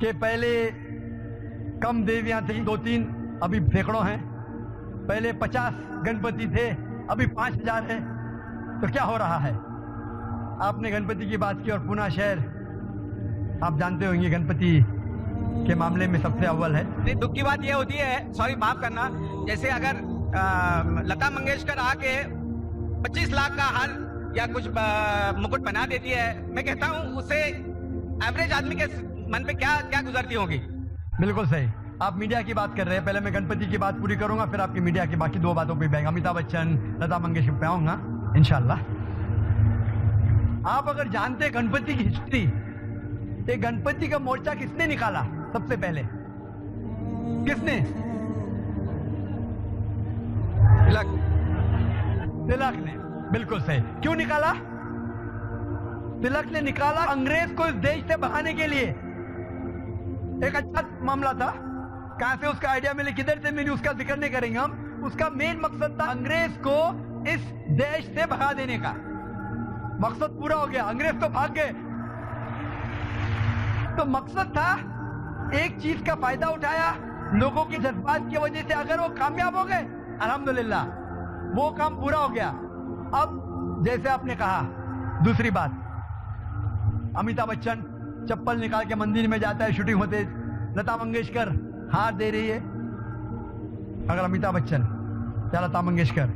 کہ پہلے کم دیویاں تھیں 2-3 ابھی سینکڑوں ہیں, پہلے 50 گنپتی تھے ابھی 5000 ہیں, تو کیا ہو رہا ہے؟ آپ نے گنپتی کی بات کی اور پونا شہر آپ جانتے ہوں گے گنپتی کے معاملے میں سب سے اول ہے. نہیں, دکھ کی بات یہ ہوتی ہے, سوری معاف کرنا, جیسے اگر لتا منگیشکر آ کے 25 لاکھ کا ہار یا کچھ مکٹ بنا دیتی ہے, میں کہتا ہوں اس سے ایوریج آدمی کے من پہ کیا گزرتی ہوگی. بالکل صحیح. آپ میڈیا کی بات کر رہے ہیں, پہلے میں گنپتی کی بات پوری کروں گا, پھر آپ کی میڈیا کی باقی 2 باتوں پہ بھی امیتابھ بچن, لتا منگیشکر پہ آؤں گا انشاءاللہ. آپ اگر جانتے گنپتی کی ہسٹری, یہ گنپتی کا مورچہ کس نے نکالا سب سے پہلے؟ کس نے؟ تلک نے. بالکل صحیح. کیوں نکالا؟ تلک نے نکالا انگریز کو اس دیش سے بھگانے کے لیے. ایک اچھا معاملہ تھا, کہاں سے اس کا آئیڈیا ملے, کدھر سے ملی, اس کا ذکر نہیں کریں گے ہم. اس کا مین مقصد تھا انگریز کو اس دیش سے بھگا دینے کا. مقصد پورا ہو گیا, انگریز تو بھاگ گئے. تو مقصد تھا, ایک چیز کا فائدہ اٹھایا, لوگوں کی جذبات کی وجہ سے اگر وہ کامیاب ہو گئے الحمدللہ وہ کام پورا ہو گیا. اب جیسے آپ نے کہا, دوسری بات, امیتابھ بچن چپل نکال کے مندر میں جاتا ہے شوٹنگ ہوتے, لتا منگیشکر ہار دے رہی ہے. اگر امیتابھ بچن یا لتا منگیشکر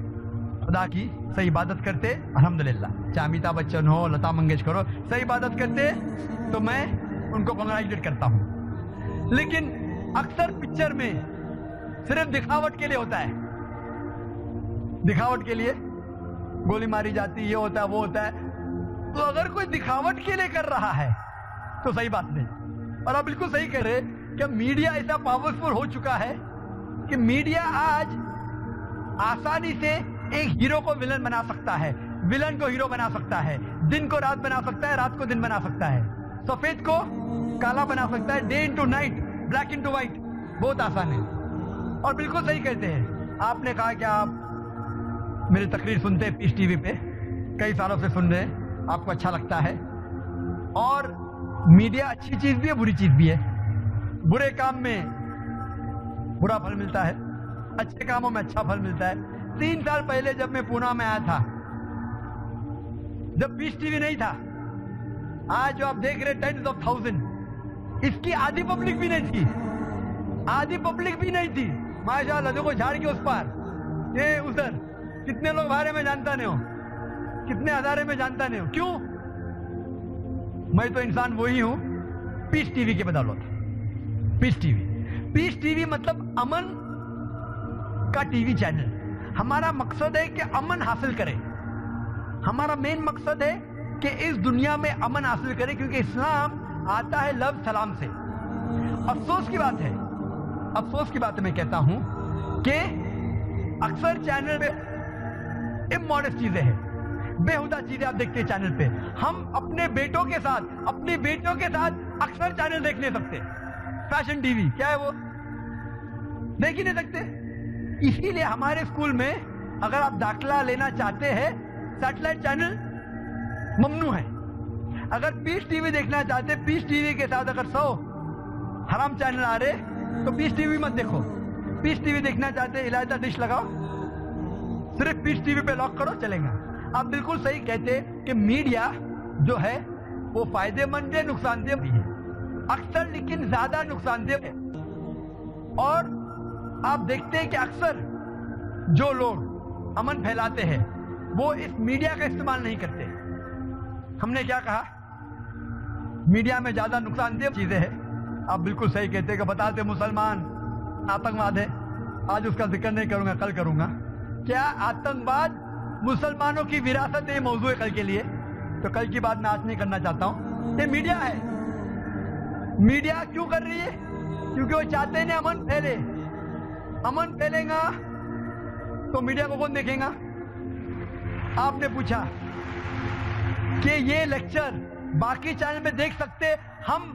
خدا کی صحیح عبادت کرتے الحمدللہ, چاہے امیتابھ بچن ہو لتا منگیشکر ہو, صحیح عبادت کرتے تو میں ان کو کنگریچولیٹ کرتا ہوں. لیکن اکثر پکچر میں صرف دکھاوٹ کے لیے ہوتا ہے, دکھاوٹ کے لیے گولی ماری جاتی, یہ ہوتا ہے وہ ہوتا ہے. تو اگر کوئی دکھاوٹ کے لیے کر رہا ہے تو صحیح بات نہیں. اور آپ بالکل صحیح کہہ رہے کہ میڈیا ایسا پاورفل ہو چکا ہے کہ میڈیا آج آسانی سے ایک ہیرو کو ولن بنا سکتا ہے, ولن کو ہیرو بنا سکتا ہے, دن کو رات بنا سکتا ہے, رات کو دن بنا سکتا ہے, سفید کو کالا بنا سکتا ہے, day into night, black into white, بہت آسان ہے. اور بالکل صحیح کہتے ہیں. آپ نے کہا کہ آپ میری تقریر سنتے ہیں پیس ٹی وی پہ, کئی سالوں سے سن رہے ہیں, آپ کو اچھا لگتا ہے. اور میڈیا اچھی چیز بھی ہے, بری چیز بھی ہے. برے کام میں برا پھل ملتا ہے, اچھے کاموں میں اچھا پھل ملتا ہے. 3 سال پہلے جب میں پونا میں آیا تھا, جب پیس ٹی وی نہیں تھا, آج جو آپ دیکھ رہے 10,000, اس کی آدھی پبلک بھی نہیں تھی, آدھی پبلک بھی نہیں تھی. ماشاءاللہ دیکھو جھاڑ کے اس پار, یہ ادھر کتنے لوگ بارے میں جانتا نہیں ہو, کتنے ہزارے میں جانتا نہیں ہو. کیوں؟ میں تو انسان وہی ہوں پیس ٹی وی کے بدولت. پیس ٹی وی, پیس ٹی وی مطلب امن کا ٹی وی چینل. ہمارا مقصد ہے کہ امن حاصل کرے, ہمارا مین مقصد ہے کہ اس دنیا میں امن حاصل کرے, کیونکہ اسلام آتا ہے لفظ سلام سے. افسوس کی بات ہے, افسوس کی بات میں کہتا ہوں کہ اکثر چینل پہ اموڈسٹ چیزیں ہیں, بےہودہ چیزیں آپ دیکھتے ہیں چینل پہ. ہم اپنے بیٹوں کے ساتھ, اپنی بیٹوں کے ساتھ اکثر چینل دیکھ نہیں سکتے. فیشن ٹی وی کیا ہے وہ دیکھ ہی نہیں سکتے. اسی لیے ہمارے اسکول میں اگر آپ داخلہ لینا چاہتے ہیں سیٹلائٹ چینل ممنوع ہے. اگر پیس ٹی وی دیکھنا چاہتے, پیس ٹی وی کے ساتھ اگر 100 حرام چینل آ رہے تو پیس ٹی وی مت دیکھو. پیس ٹی وی دیکھنا چاہتے علاحدہ ڈش لگاؤ, صرف پیس ٹی وی پہ لاک کرو, چلے گا. آپ بالکل صحیح کہتے کہ میڈیا جو ہے وہ فائدے مند ہے, نقصان دہ بھی ہے اکثر, لیکن زیادہ نقصان دہ ہے. اور آپ دیکھتے ہیں کہ اکثر جو لوگ امن پھیلاتے ہیں وہ اس میڈیا کا استعمال نہیں کرتے. ہم نے کیا کہا, میڈیا میں زیادہ نقصان دہ چیزیں ہیں. آپ بالکل صحیح کہتے کہ بتاتے مسلمان آتنکواد ہے. آج اس کا ذکر نہیں کروں گا, کل کروں گا. کیا آتنکواد مسلمانوں کی وراثت ہے؟ یہ موضوع ہے کل کے لیے, تو کل کی بات میں آج نہیں کرنا چاہتا ہوں. یہ میڈیا ہے. میڈیا کیوں کر رہی ہے؟ کیونکہ وہ چاہتے ہیں امن پھیلے. امن پھیلے گا تو میڈیا کو کون دیکھیں گا؟ آپ نے پوچھا کہ یہ لیکچر باقی چینل پہ دیکھ سکتے, ہم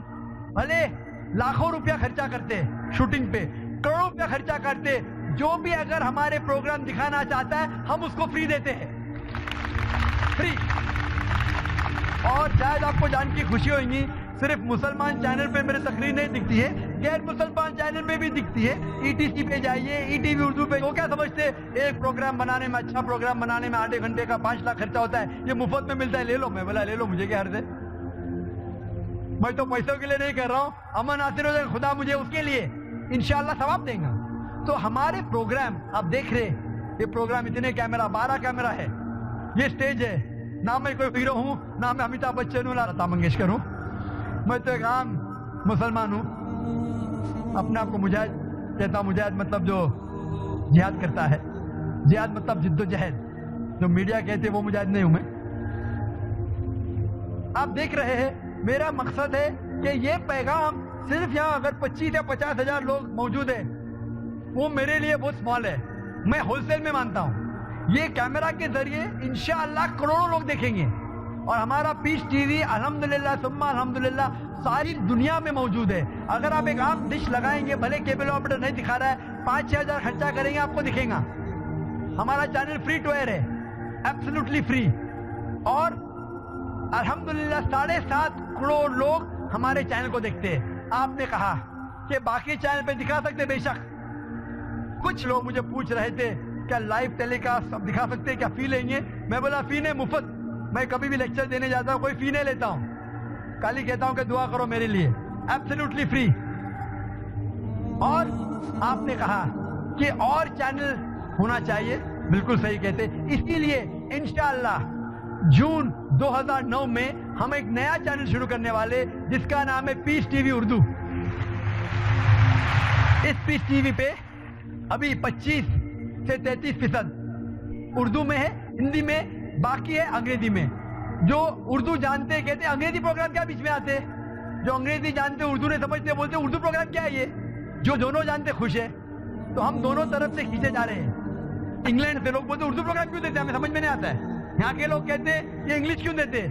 بھلے لاکھوں روپیہ خرچہ کرتے شوٹنگ پہ, کروڑوں روپیہ خرچہ کرتے, جو بھی اگر ہمارے پروگرام دکھانا چاہتا ہے ہم اس کو فری دیتے ہیں, فری. اور شاید آپ کو جان کی خوشی ہوگی صرف مسلمان چینل پہ میری تقریر نہیں دکھتی ہے, غیر مسلمان چینل پہ بھی دکھتی ہے. ETC پہ جائیے, ETV اردو پہ. وہ کیا سمجھتے ایک پروگرام بنانے میں, اچھا پروگرام بنانے میں آدھے گھنٹے کا 5 لاکھ خرچہ ہوتا ہے, یہ مفت میں ملتا ہے, لے لو. میں بولا لے لو, مجھے کیا حرج ہے, میں تو پیسوں کے لیے نہیں کر رہا ہوں. امن حاصل ہو جائے خدا مجھے اس کے لیے انشاءاللہ ثواب دیں گا. تو ہمارے پروگرام آپ دیکھ رہے, یہ پروگرام اتنے کیمرہ, 12 کیمرہ ہے, یہ سٹیج ہے. نہ میں کوئی ہیرو ہوں, نہ میں امیتابھ بچن ہوں, نہ لتا منگیشکر ہوں. میں تو ایک عام مسلمان ہوں. اپنے آپ کو مجاہد کہتا ہوں. مجاہد مطلب جو جہاد کرتا ہے, جہاد مطلب جد و جہد. جو میڈیا کہتے وہ مجاہد نہیں ہوں میں. آپ دیکھ رہے ہیں, میرا مقصد ہے کہ یہ پیغام صرف یہاں اگر 25 یا 50 ہزار لوگ موجود ہیں وہ میرے لیے بہت سمال ہے. میں ہول سیل میں مانتا ہوں. یہ کیمرہ کے ذریعے انشاءاللہ کروڑوں لوگ دیکھیں گے, اور ہمارا پیس ٹی وی الحمدللہ ثم الحمدللہ ساری دنیا میں موجود ہے. اگر آپ ایک عام ڈش لگائیں گے, بھلے کیبل آپریٹر نہیں دکھا رہا ہے, 5-6 ہزار خرچہ کریں گے, آپ کو دکھے گا. ہمارا چینل فری ٹو ایئر ہے, ایبسلیوٹلی فری. اور الحمدللہ 7.5 کروڑ لوگ ہمارے چینل کو دیکھتے ہیں. آپ نے کہا کہ باقی چینل پہ دکھا سکتے, بے شک. کچھ لوگ مجھے پوچھ رہے تھے کیا لائیو ٹیلی کاسٹ اب دکھا سکتے ہیں, کیا فی لیں گے؟ میں بولا فی نہیں, مفت. میں کبھی بھی لیکچر دینے جاتا ہوں, کوئی فی نہیں لیتا ہوں. خالی کہتا ہوں کہ دعا کرو میرے لیے, ایبسلیوٹلی فری. اور آپ نے کہا کہ اور چینل ہونا چاہیے, بالکل صحیح کہتے. اسی لیے انشاءاللہ جون 2009 میں ہم ایک نیا چینل شروع کرنے والے جس کا نام ہے پیس ٹی وی اردو. اس پیس ٹی وی پہ ابھی 25 سے 33% اردو میں ہے, ہندی میں, باقی ہے انگریزی میں. جو اردو جانتے کہتے انگریزی پروگرام کیا بیچ میں آتے, جو انگریزی جانتے اردو نہیں سمجھتے بولتے اردو پروگرام کیا ہے یہ. جو دونوں جانتے خوش ہے. تو ہم دونوں طرف سے کھینچے جا رہے ہیں. انگلینڈ سے لوگ بولتے اردو پروگرام کیوں دیتے, ہمیں سمجھ میں نہیں آتا ہے. یہاں کے لوگ کہتے ہیں یہ انگلش کیوں دیتے.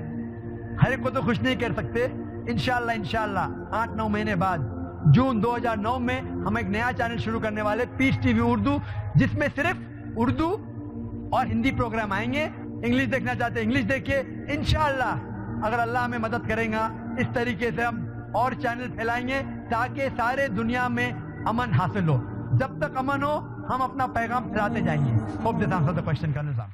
ہر ایک کو تو خوش نہیں کر سکتے. انشاءاللہ 8-9 مہینے بعد جون 2009 میں ہم ایک نیا چینل شروع کرنے والے, پیس ٹی وی اردو, جس میں صرف اردو اور ہندی پروگرام آئیں گے. انگلش دیکھنا چاہتے ہیں انگلش دیکھیے. انشاءاللہ اگر اللہ ہمیں مدد کرے گا اس طریقے سے ہم اور چینل پھیلائیں گے تاکہ سارے دنیا میں امن حاصل ہو. جب تک امن ہو ہم اپنا پیغام پھیلاتے جائیں گے. Hope this answer the question کا نظام.